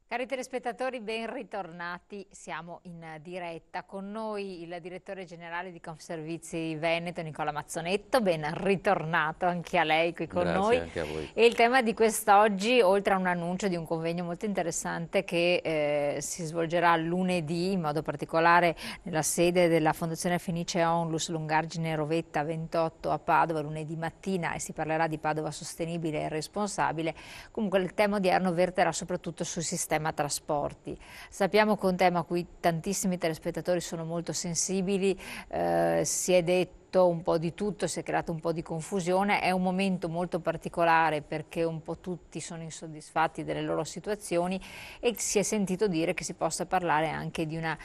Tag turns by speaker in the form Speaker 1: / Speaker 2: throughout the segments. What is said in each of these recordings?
Speaker 1: Cari telespettatori, ben ritornati. Siamo in diretta con noi il direttore generale di Confservizi Veneto, Nicola Mazzonetto. Ben ritornato anche a lei qui con
Speaker 2: Grazie
Speaker 1: noi.
Speaker 2: anche a voi.
Speaker 1: E il tema di quest'oggi, oltre a un annuncio di un convegno molto interessante che si svolgerà lunedì, in modo particolare nella sede della Fondazione Fenice Onlus Lungargine Rovetta 28 a Padova, lunedì mattina, e si parlerà di Padova sostenibile e responsabile. Comunque il tema odierno verterà soprattutto sul sistema trasporti. Sappiamo che è un tema a cui tantissimi telespettatori sono molto sensibili, si è detto un po' di tutto, si è creato un po' di confusione, è un momento molto particolare perché un po' tutti sono insoddisfatti delle loro situazioni e si è sentito dire che si possa parlare anche di una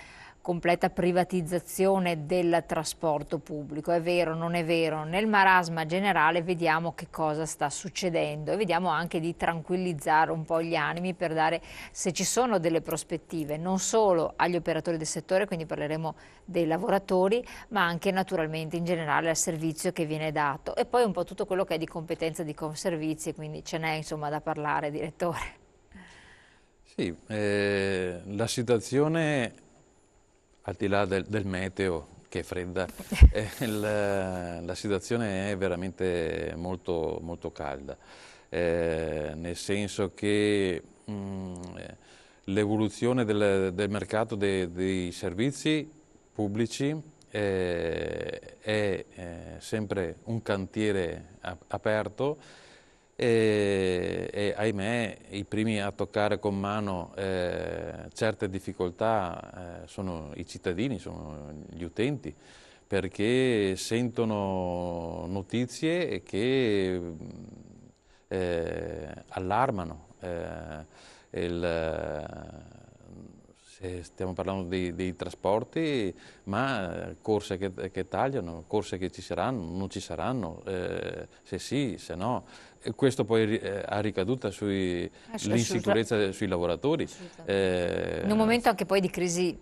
Speaker 1: completa privatizzazione del trasporto pubblico. È vero, non è vero? Nel marasma generale vediamo che cosa sta succedendo e vediamo anche di tranquillizzare un po' gli animi per dare, se ci sono delle prospettive, non solo agli operatori del settore, quindi parleremo dei lavoratori, ma anche naturalmente in generale al servizio che viene dato. E poi un po' tutto quello che è di competenza di Confservizi, quindi ce n'è insomma da parlare, direttore.
Speaker 2: Sì, la situazione, al di là del meteo, che è fredda, la situazione è veramente molto, molto calda, nel senso che l'evoluzione del mercato dei servizi pubblici è sempre un cantiere aperto e ahimè i primi a toccare con mano certe difficoltà sono i cittadini, sono gli utenti, perché sentono notizie che allarmano. Se stiamo parlando dei trasporti, ma corse che tagliano, corse che ci saranno, non ci saranno, se sì, se no. E questo poi ha ricaduta sull'insicurezza sui lavoratori.
Speaker 1: Assolutamente. In un
Speaker 2: Eh,
Speaker 1: momento anche poi di crisi,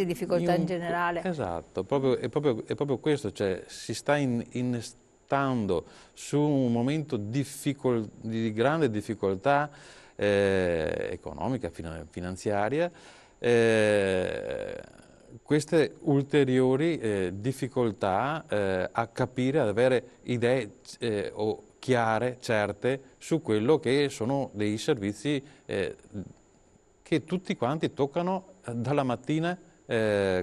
Speaker 1: difficoltà in generale.
Speaker 2: esatto, è proprio questo, cioè si sta innestando su un momento di grande difficoltà economica, finanziaria, eh, queste ulteriori difficoltà a capire, ad avere idee o chiare, certe, su quello che sono dei servizi che tutti quanti toccano dalla mattina,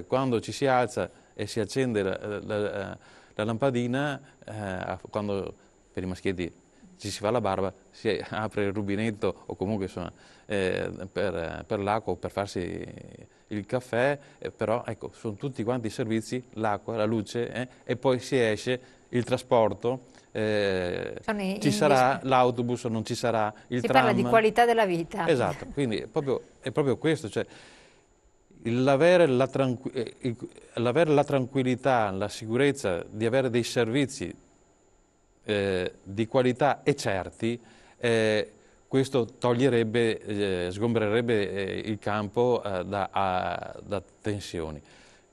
Speaker 2: quando ci si alza e si accende la lampadina, quando per i maschietti ci si fa la barba, si apre il rubinetto o comunque insomma, per l'acqua o per farsi il caffè, però ecco, sono tutti quanti i servizi, l'acqua, la luce, e poi si esce, il trasporto,
Speaker 1: Sono
Speaker 2: ci sarà l'autobus o non ci sarà il
Speaker 1: Si parla di
Speaker 2: tram.
Speaker 1: qualità della vita.
Speaker 2: Esatto, quindi è proprio questo, cioè l'avere l'avere la tranquillità, la sicurezza di avere dei servizi di qualità e certi, questo toglierebbe, sgombrerebbe il campo da tensioni.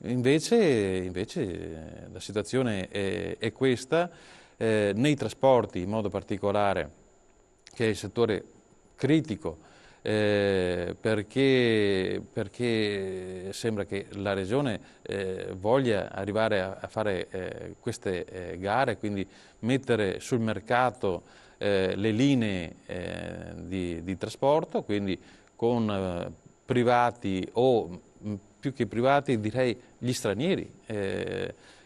Speaker 2: Invece la situazione è questa, nei trasporti in modo particolare, che è il settore critico, perché sembra che la Regione voglia arrivare a fare queste gare, quindi mettere sul mercato le linee di trasporto, quindi con privati o più che privati direi gli stranieri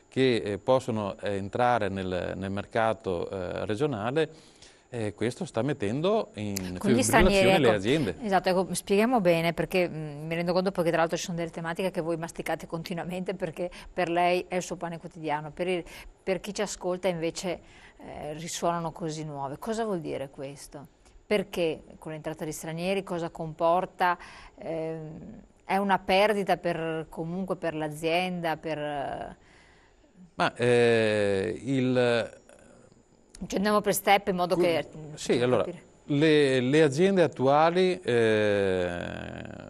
Speaker 2: che possono entrare nel mercato regionale. Questo sta mettendo in
Speaker 1: Con gli stranieri,
Speaker 2: fibrillazione le
Speaker 1: ecco,
Speaker 2: aziende.
Speaker 1: esatto, ecco, spieghiamo bene perché mi rendo conto poi che tra l'altro ci sono delle tematiche che voi masticate continuamente perché per lei è il suo pane quotidiano, per chi ci ascolta invece risuonano così nuove. Cosa vuol dire questo? Perché con l'entrata di stranieri, cosa comporta? È una perdita comunque per l'azienda,
Speaker 2: Ma
Speaker 1: ci andiamo per step in modo che
Speaker 2: sì,
Speaker 1: facciamo
Speaker 2: allora,
Speaker 1: capire.
Speaker 2: le aziende attuali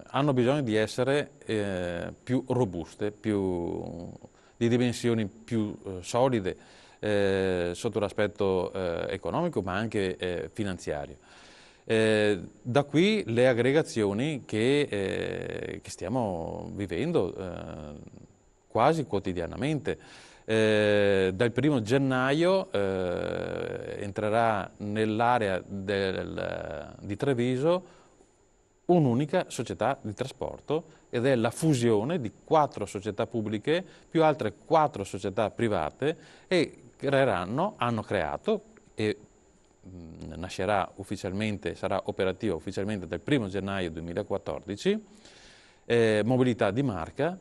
Speaker 2: hanno bisogno di essere più robuste, di dimensioni più solide sotto l'aspetto economico ma anche finanziario. Da qui le aggregazioni che stiamo vivendo quasi quotidianamente. Dal 1° gennaio entrerà nell'area di Treviso un'unica società di trasporto, ed è la fusione di 4 società pubbliche più altre 4 società private, e hanno creato, e nascerà ufficialmente, sarà operativa ufficialmente dal 1° gennaio 2014, Mobilità di Marca.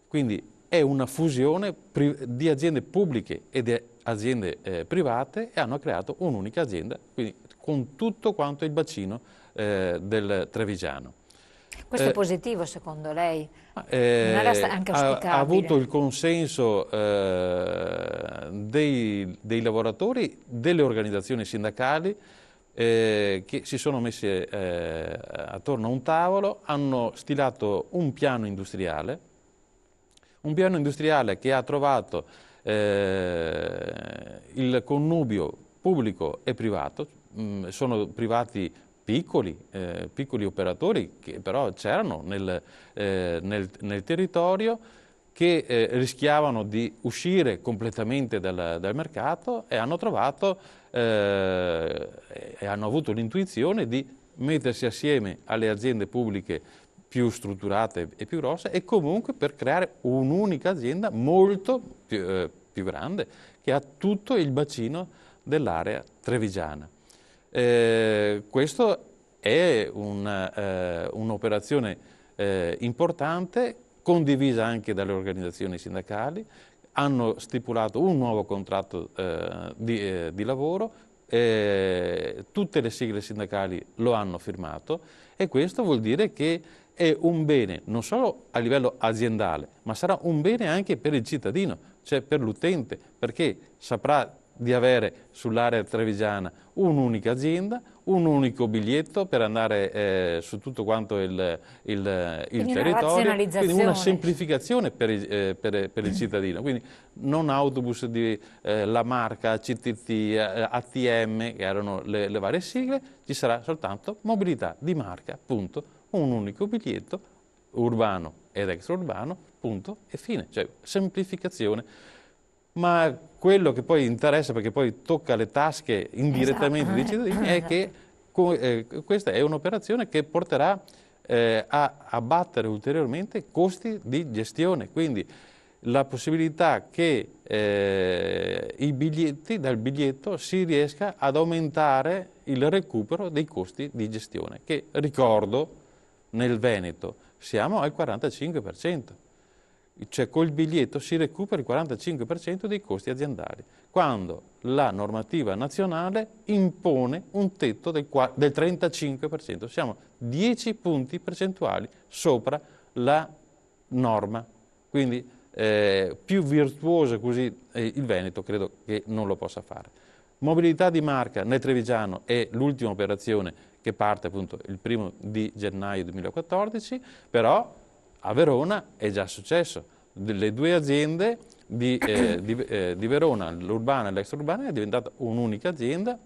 Speaker 2: Quindi è una fusione di aziende pubbliche e di aziende private, e hanno creato un'unica azienda, quindi con tutto quanto il bacino del Trevigiano.
Speaker 1: Questo è positivo secondo lei? Non era anche auspicabile?
Speaker 2: Ha avuto il consenso dei lavoratori, delle organizzazioni sindacali, che si sono messi attorno a un tavolo, hanno stilato un piano industriale che ha trovato il connubio pubblico e privato. Sono privati piccoli operatori che però c'erano nel territorio, che rischiavano di uscire completamente dal mercato, e hanno trovato e hanno avuto l'intuizione di mettersi assieme alle aziende pubbliche più strutturate e più grosse, e comunque per creare un'unica azienda molto più grande, che ha tutto il bacino dell'area trevigiana. Questo è un'operazione importante, condivisa anche dalle organizzazioni sindacali. Hanno stipulato un nuovo contratto di lavoro, tutte le sigle sindacali lo hanno firmato, e questo vuol dire che è un bene non solo a livello aziendale, ma sarà un bene anche per il cittadino, cioè per l'utente, perché saprà di avere sull'area trevigiana un'unica azienda, un unico biglietto per andare su tutto quanto il territorio, quindi una semplificazione per il cittadino. Quindi non autobus di la marca, CTT, ATM, che erano le varie sigle, ci sarà soltanto mobilità di marca, punto, un unico biglietto, urbano ed extraurbano, punto e fine, cioè semplificazione. Ma quello che poi interessa, perché poi tocca le tasche indirettamente dei cittadini, è che questa è un'operazione che porterà a abbattere ulteriormente costi di gestione, quindi la possibilità che dal biglietto si riesca ad aumentare il recupero dei costi di gestione, che ricordo nel Veneto siamo al 45%. Cioè col biglietto si recupera il 45% dei costi aziendali, quando la normativa nazionale impone un tetto del 35%. Siamo 10 punti percentuali sopra la norma. Quindi più virtuoso così il Veneto credo che non lo possa fare. Mobilità di marca nel Trevigiano è l'ultima operazione che parte appunto il 1° gennaio 2014, però a Verona è già successo. Le 2 aziende di Verona, l'urbana e l'extraurbana, è diventata un'unica azienda,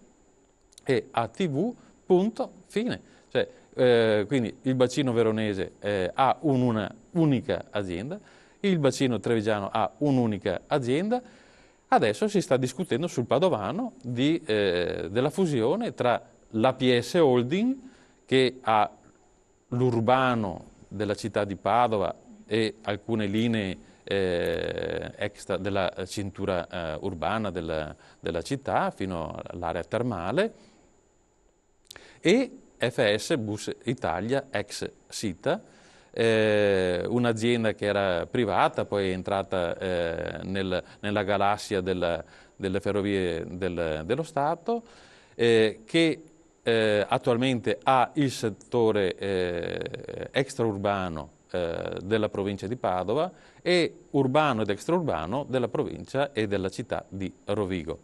Speaker 2: e ATV, punto, fine. Cioè, quindi il bacino veronese ha una unica azienda, il bacino trevigiano ha un'unica azienda. Adesso si sta discutendo sul padovano della fusione tra l'APS Holding, che ha l'urbano della città di Padova e alcune linee extra della cintura urbana della città fino all'area termale, e FS Bus Italia ex Sita, un'azienda che era privata, poi è entrata nella galassia delle ferrovie dello Stato, che attualmente ha il settore extraurbano della provincia di Padova e urbano ed extraurbano della provincia e della città di Rovigo.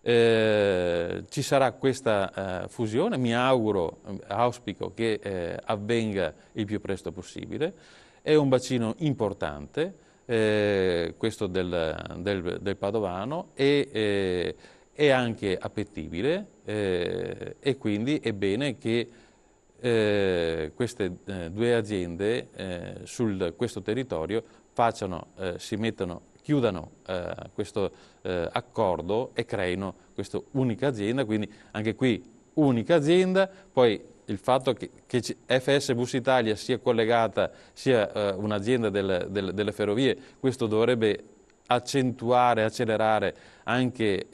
Speaker 2: Ci sarà questa fusione, auspico che avvenga il più presto possibile. È un bacino importante, questo del Padovano, e è anche appetibile e quindi è bene che queste due aziende su questo territorio chiudano questo accordo e creino questa unica azienda, quindi anche qui unica azienda, poi il fatto che FS Bus Italia sia collegata, sia un'azienda delle ferrovie, questo dovrebbe accentuare, accelerare anche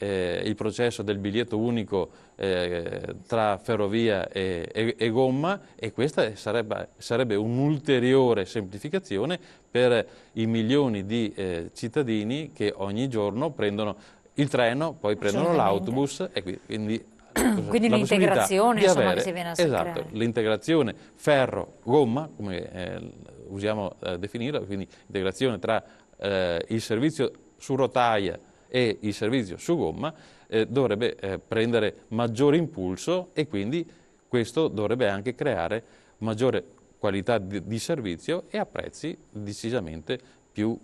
Speaker 2: il processo del biglietto unico tra ferrovia e gomma, e questa sarebbe un'ulteriore semplificazione per i milioni di cittadini che ogni giorno prendono il treno, poi prendono l'autobus e quindi
Speaker 1: quindi
Speaker 2: la possibilità
Speaker 1: un'integrazione
Speaker 2: di avere,
Speaker 1: che si viene a
Speaker 2: esatto,
Speaker 1: creare.
Speaker 2: l'integrazione ferro-gomma, come usiamo definirla, quindi integrazione tra il servizio su rotaia e il servizio su gomma, dovrebbe prendere maggiore impulso, e quindi questo dovrebbe anche creare maggiore qualità di servizio e a prezzi decisamente più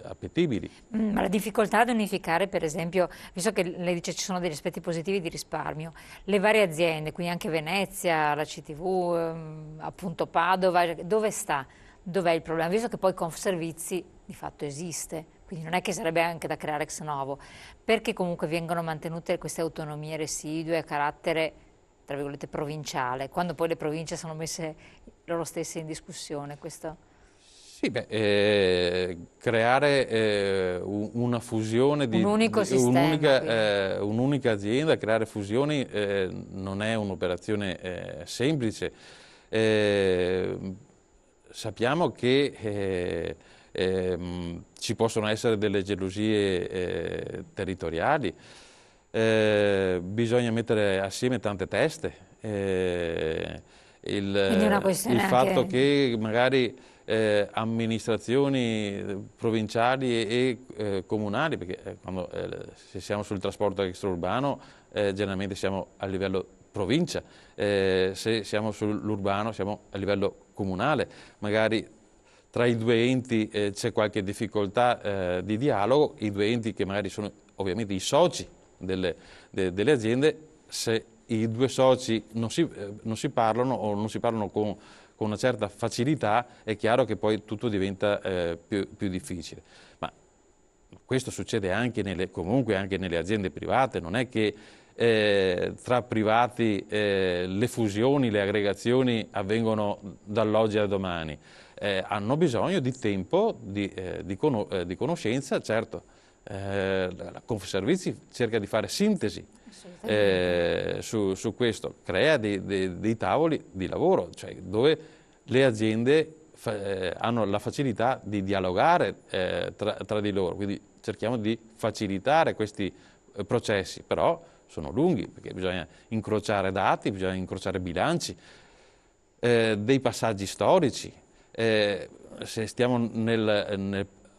Speaker 2: appetibili.
Speaker 1: Ma la difficoltà di unificare, per esempio, visto che lei dice ci sono degli aspetti positivi di risparmio, le varie aziende, quindi anche Venezia, la CTV, appunto Padova, dove sta? Dov'è il problema? Visto che poi Confservizi di fatto esiste, quindi non è che sarebbe anche da creare ex novo, perché comunque vengono mantenute queste autonomie residue a carattere, tra virgolette, provinciale, quando poi le province sono messe loro stesse in discussione, questo...
Speaker 2: Sì, creare una fusione
Speaker 1: Un unico sistema,
Speaker 2: un'unica azienda, creare fusioni non è un'operazione semplice. Sappiamo che ci possono essere delle gelosie territoriali, bisogna mettere assieme tante teste. Il fatto
Speaker 1: anche...
Speaker 2: che magari amministrazioni provinciali e comunali, perché se siamo sul trasporto extraurbano generalmente siamo a livello provincia, se siamo sull'urbano siamo a livello comunale, magari tra i due enti c'è qualche difficoltà di dialogo, i due enti che magari sono ovviamente i soci delle aziende, se i due soci non si parlano o non si parlano con una certa facilità, è chiaro che poi tutto diventa più difficile. Ma questo succede comunque anche nelle aziende private, non è che tra privati le fusioni, le aggregazioni avvengono dall'oggi al domani. Hanno bisogno di tempo, di conoscenza, certo. La Confservizi cerca di fare sintesi su questo, crea dei tavoli di lavoro, cioè dove le aziende hanno la facilità di dialogare tra di loro, quindi cerchiamo di facilitare questi processi, però sono lunghi perché bisogna incrociare dati, bisogna incrociare bilanci, dei passaggi storici. Se stiamo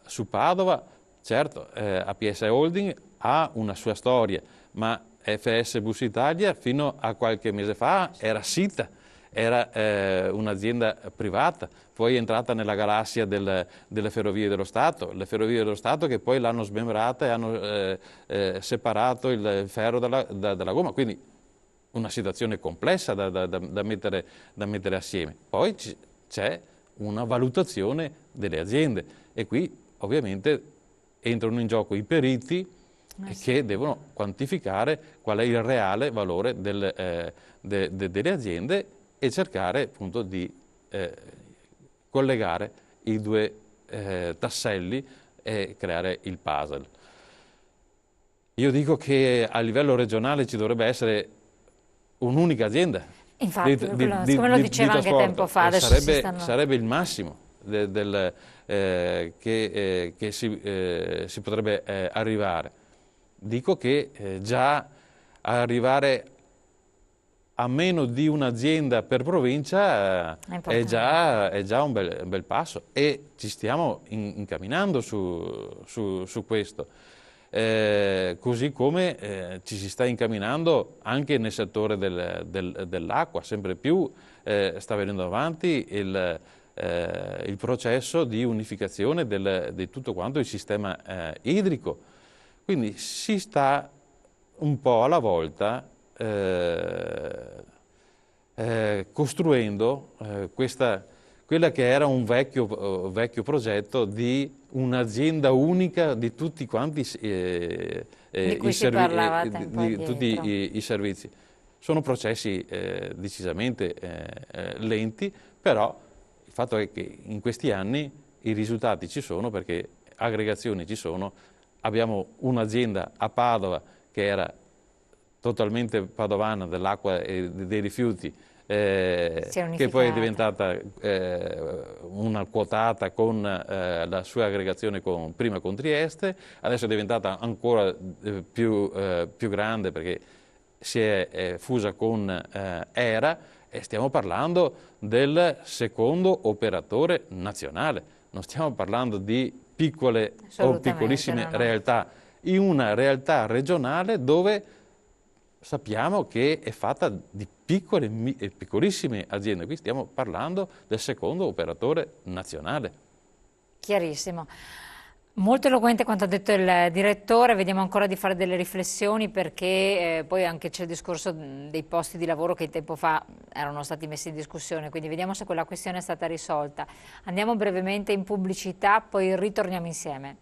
Speaker 2: su Padova, certo, APS Holding ha una sua storia, ma FS Bus Italia fino a qualche mese fa era SITA, era un'azienda privata, poi è entrata nella galassia delle Ferrovie dello Stato, le Ferrovie dello Stato che poi l'hanno smembrata e hanno separato il ferro dalla gomma, quindi una situazione complessa da mettere assieme. Poi c'è una valutazione delle aziende e qui ovviamente entrano in gioco i periti che devono quantificare qual è il reale valore delle aziende e cercare appunto di collegare i due tasselli e creare il puzzle. Io dico che a livello regionale ci dovrebbe essere un'unica azienda.
Speaker 1: Infatti, come lo diceva anche tempo fa, adesso
Speaker 2: sarebbe il massimo che si potrebbe arrivare. Dico che già arrivare a meno di un'azienda per provincia è già un bel passo e ci stiamo incamminando su questo. Così come ci si sta incamminando anche nel settore dell'acqua, sempre più sta venendo avanti il processo di unificazione di tutto quanto il sistema idrico. Quindi si sta un po' alla volta, costruendo quella che era un vecchio progetto di un'azienda unica di tutti quanti
Speaker 1: di cui si parlava tempo
Speaker 2: tutti
Speaker 1: addietro.
Speaker 2: i servizi. Sono processi decisamente lenti, però il fatto è che in questi anni i risultati ci sono perché aggregazioni ci sono. Abbiamo un'azienda a Padova che era totalmente padovana dell'acqua e dei rifiuti, che poi è diventata una quotata con la sua aggregazione prima con Trieste, adesso è diventata ancora più grande perché si è fusa con ERA e stiamo parlando del secondo operatore nazionale, non stiamo parlando di piccole o piccolissime realtà, in una realtà regionale dove sappiamo che è fatta di piccole e piccolissime aziende, qui stiamo parlando del secondo operatore nazionale.
Speaker 1: Chiarissimo. Molto eloquente quanto ha detto il direttore, vediamo ancora di fare delle riflessioni perché poi anche c'è il discorso dei posti di lavoro che tempo fa erano stati messi in discussione, quindi vediamo se quella questione è stata risolta. Andiamo brevemente in pubblicità, poi ritorniamo insieme.